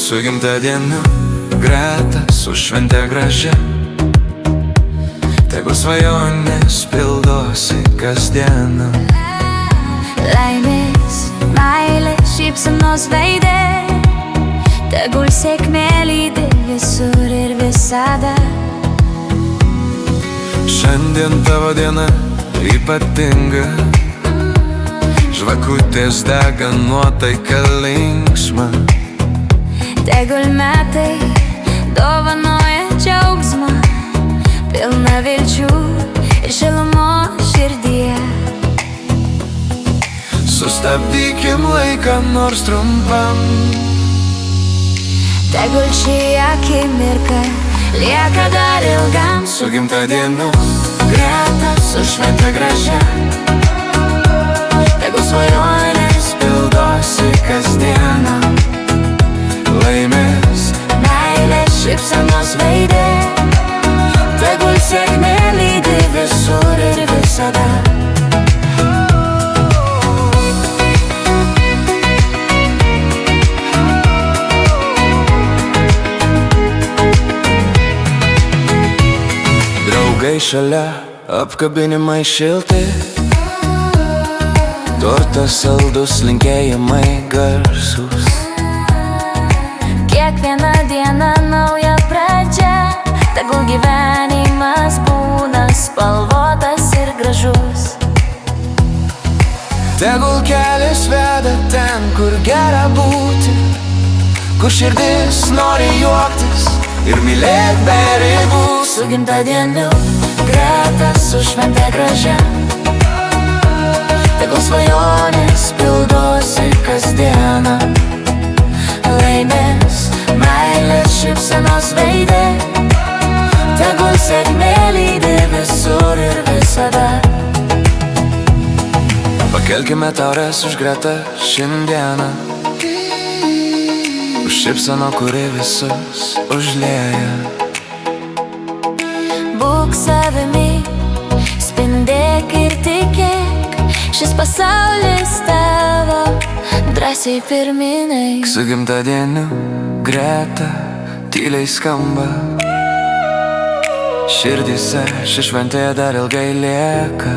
Su gimtadieniu greta, su švente gražia, tegu svajonės pildosi kasdieną. Laimės, meilės, šypsenos veide, tegul sėkmė lydi visur ir visada. Šiandien tavo diena ypatinga, žvakutės dega, nuotaika linksma. Tegul metai dovanoja džiaugsmą, pilna vilčių ir šilumos širdyje. Sustabdykim laiką nors trumpam, tegul ši akimirka lieka dar ilgam. Su gimtadieniu greta, su švente gražia, tegu svajonės pildosi kasdieną. Laimės, meilės, šypsenos veide, tegul sėkmė lydi visur ir visada. draugai šalia, apkabinimai šilti, tortas saldus, linkėjimai garsūs. Kiekviena diena nauja pradžia, tegul gyvenimas būna spalvotas ir gražus. Tegul kelias veda ten, kur gera būti, kur širdis nori juoktis ir mylėt be ribų. Su gimtadieniu greta, su švente gražia, tegul svajonės pildosi kasdieną. Laimės, meilės, šypsenos veide, tegul sėkmė lydi visur ir visada. Pakelkime taures už Gretą šiandieną, už šypseną, kuri visus užlieja. Būk savimi, spindėk ir tikėk, šis pasaulis tavo, drąsiai pirmyn eik. Su gimtadieniu Greta tyliai skamba, širdyse ši šventė dar ilgai lieka.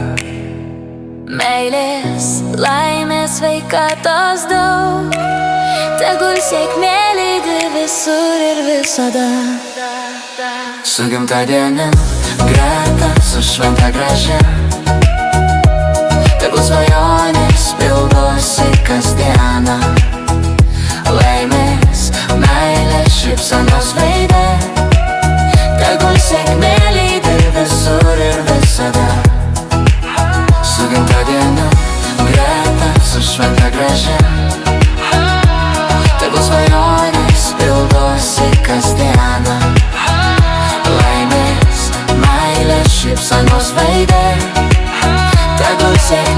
Meilės, laimės, sveikatos daug, tegul sėkmė lydi visur ir visada. Su gimtadieniu Greta, su švente gražia, tegul svajonės pildosi kasdieną. Laimės, meilės, šypsenos veide, tegul sėkmė lydi visur ir visada. Su gimtadieniu Greta, su švente gražia, tegul svajonės pildosi kasdieną. Laimės, meilės, šypsenos veide, tegul sėkmė